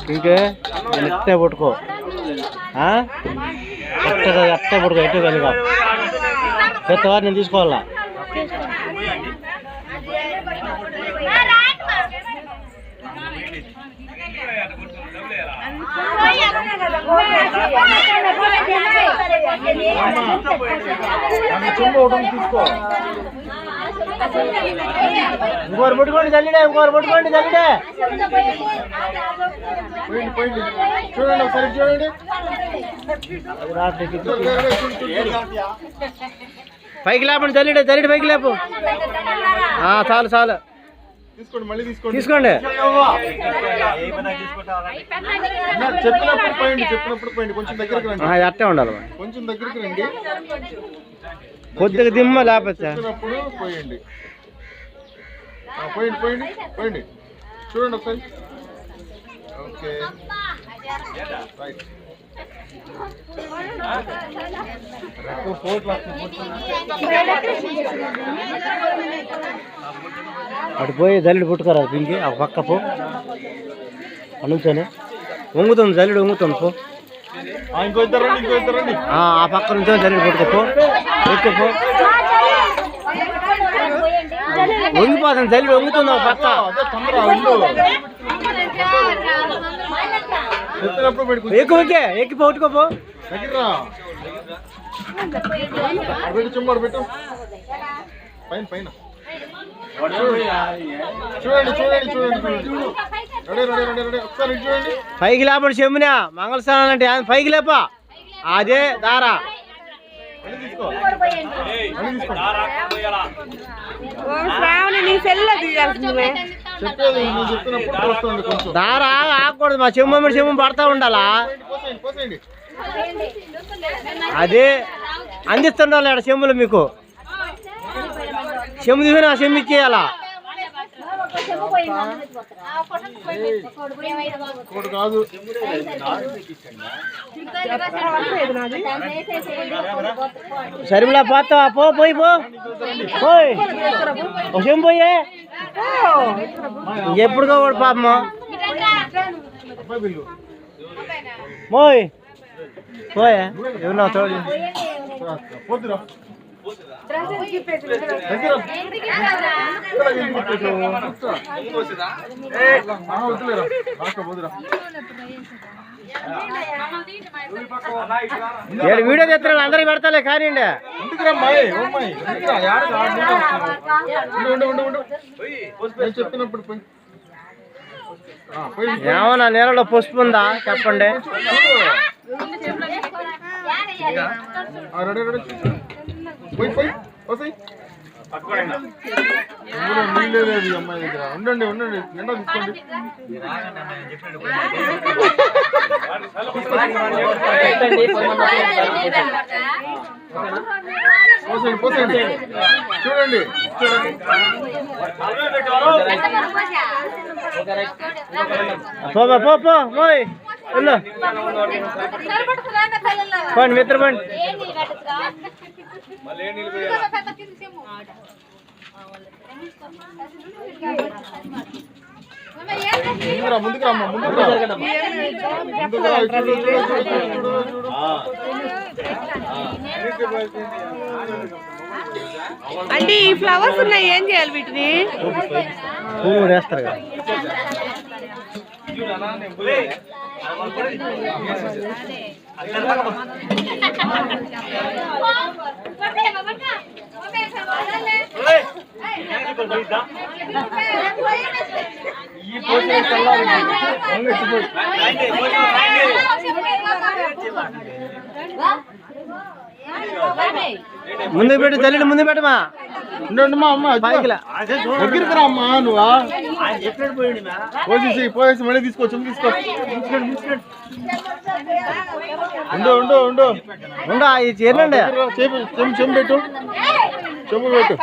ఇంకే ఎట్టే పట్టుకో అట్టే పట్టుకో ఎట్టే కలిగా పెద్దవారు నేను తీసుకోవాలా తీసుకో ఇంకోరు పట్టుకోండి జల్లిడే ఇంకోరు పట్టుకోండి జల్లిడే చూడండి ఒకసారి చూడండి పైకి లేపండి జల్లిడే జల్లిడి పైకి లేపు చాలు చాలు తీసుకోండి మళ్ళీ తీసుకోండి తీసుకోండి చెప్పినప్పుడు పోయండి చెప్పినప్పుడు పోయండి కొంచెం దగ్గరికి రండి అట్టే ఉండాలి కొంచెం దగ్గరికి రండి కొద్దిగా దిమ్మ లేకపోతే చెప్పినప్పుడు పోయండి పోయండి పోయండి పోయండి చూడండి ఒకసారి ఓకే రైట్ అటు పోయి జల్లుడు పుట్టుకోరా దీనికి ఆ పక్క పో నుంచోనే వంగుతుంది జల్లుడు వంగుతుంది పో ఆ పక్క నుంచి జల్లుడు పుట్టుకోపో ఎత్తుపో వంగిపోతుంది జల్లుడు వంగుతుంది ఒక పక్క ఎక్కువకే ఎక్కి పట్టుకోపో పెట్టు పైన పైన చూడండి చూడండి చూడండి చూడండి పైకి లేపండి చెమ్మునా మంగళస్థానం అంటే పైకి లేప అదే దారా దారా ఆకూడదు మా చెమ్మ చెమ్మ పడతా ఉండాలా అదే అందిస్తుండాలి ఆడ చెమ్ములు మీకు చెమ్ము తీసిన చెమ్ము ఇచ్చేయాలా కాదు సరిమిలా పోతావా పో పోయి పో పోయి ఒక చెమ్ము పోయే ఎప్పుడుగా వాడు పాపమ్మా పోయి పోయే ఏమన్నా చూడండి వీడియో తెస్తాను అందరికి పెడతాలే కానీ చెప్పినప్పుడు ఏమన్నా నేలలో పసుపు ఉందా చెప్పండి అమ్మాయి దగ్గర ఉండండి ఉండండి నిండా తీసుకోండి పోసండి పోసండి చూడండి పో పో పోయ్ పండి మిత్ర పండి ముందుకు రమ్మ ముందుకు అంటే ఈ ఫ్లవర్స్ ఉన్నాయి ఏం చేయాలి వీటిని పువ్వు వేస్తారు కదా ముందు పెట్టు తల్లి ముందు పెట్టమా ఉండమ్మా అమ్మ దగ్గరికి రా అమ్మా నువ్వా పోసేసి పోసేసి మళ్ళీ తీసుకోవచ్చు ఉండు ఉండు ఉండు ఉండు చేరండి చెంబు పెట్టు చెంబు పెట్టు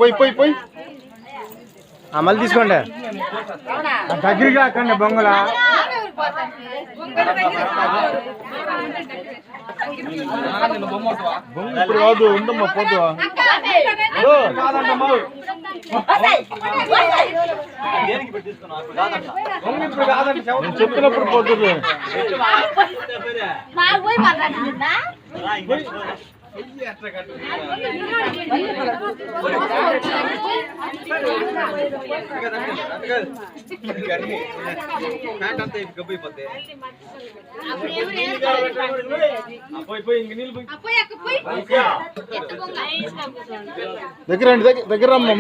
పోయి పోయి పోయి మళ్ళీ తీసుకోండి దగ్గరికి రాకండి బొంగల బొంగ ఇప్పుడు కాదు ఉండమ్మా పోద్దువా నేను చెప్పినప్పుడు పోతుంది. దగ్గర రమ్మ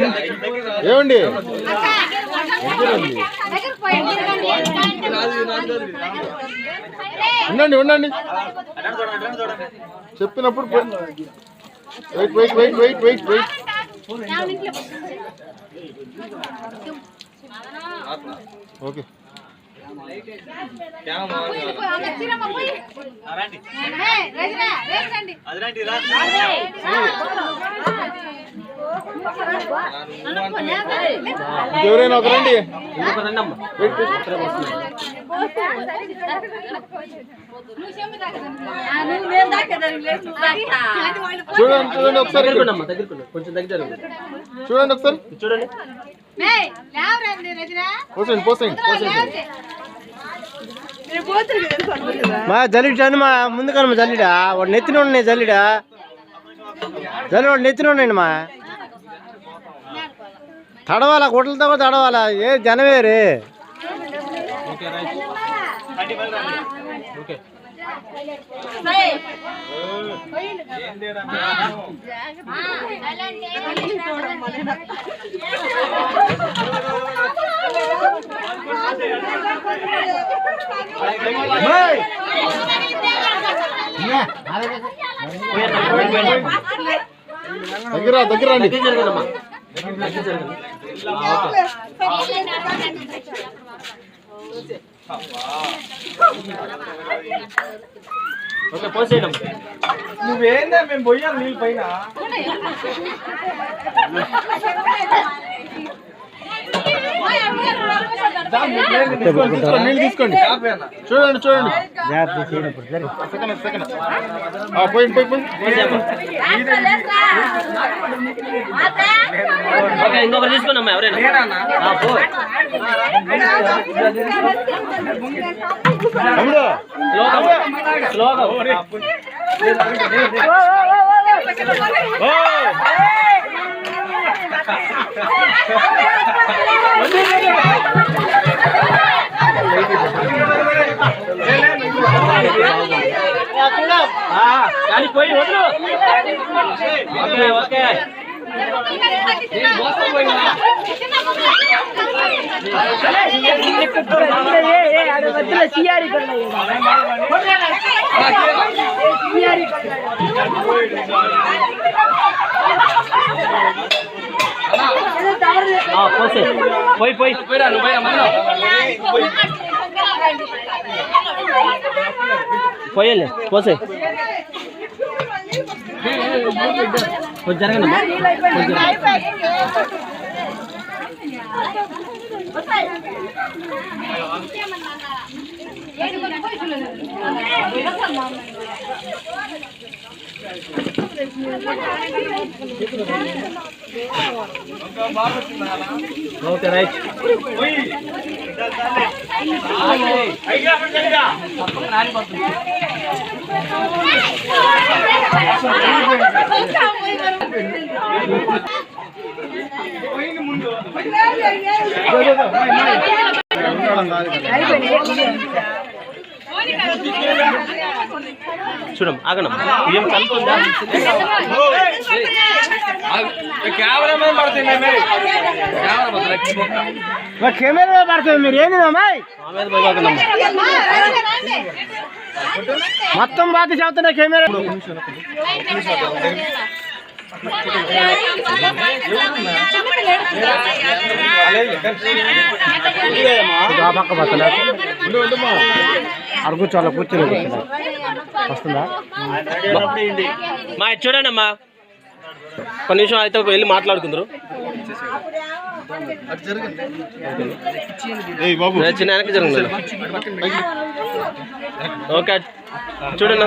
ఏమండి ఉండండి ఉండండి చెప్పినప్పుడు wait wait wait wait wait wait okay ఎవరైనా ఒకరండి చూడండి చూడండి ఒకసారి కొంచెం దగ్గర చూడండి ఒకసారి చూడండి పోసండి పోసండి మా జల్లిడు అండి మా ముందు కనమ్మా జల్లిడా వాడు నెత్తిన ఉన్నాయి జల్లిడా వాడు నెత్తిన ఉన్నాయండి మా తడవాలా గుడ్లతో కూడా తడవాలా ఏ జనవేరే దగ్గర దగ్గర రండి ఓకే పోసేయడం నువ్వేందా మేము పోయాం నీళ్ళ పైన నీళ్ళు తీసుకోండి చూడండి చూడండి పోయింది పోయి ఇంకొకరు తీసుకున్నామ్మా ఎవరైనా కానీ పోయి వదలు ఓకే ఓకే పోయి పోయి పోయలే పోసే జరగండి ఓకే రైట్ చూడం ఆగనం ఏం కలుపుందా కెమెరా పడుతుంది మీరు ఏంది మొత్తం బాగా చదువుతున్నా కెమెరా పక్క పక్కన అర కూర్చోాల కూర్చొని వస్తుందా మా చూడండి అమ్మా ఒక నిమిషం అయితే వెళ్ళి మాట్లాడుకుందరు చిన్న వెనక్కి జరుగుతుంది ఓకే చూడండి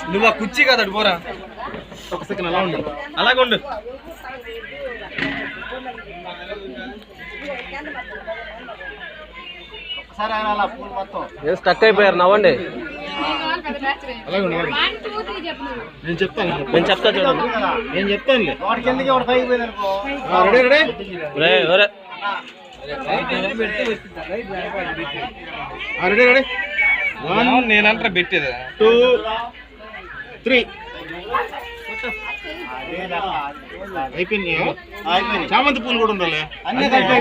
నువ్వు ఆ కుర్చీ కదా పోరా ఒక సెకండ్ అలా ఉండు, అలాగే ఉండు. ఒకసారి అలా పూలు మొత్తం ఏం స్టక్ అయిపోయారు నవ్వండి. అలాగే ఉండు. నేను చెప్తాను, నేను చెప్తా చూడండి. నేను చెప్తాను. వాడికి ఎందుకు వాడు పైకి పోయింది అనుకో. రెడీ రెడీ రే ఒరే రెడీ రెడీ 1 నేనంటే పెట్టేది 2 3 అయిపోయింది. చామంతి పూలు కూడా ఉండాలి. అన్నీ కలిపి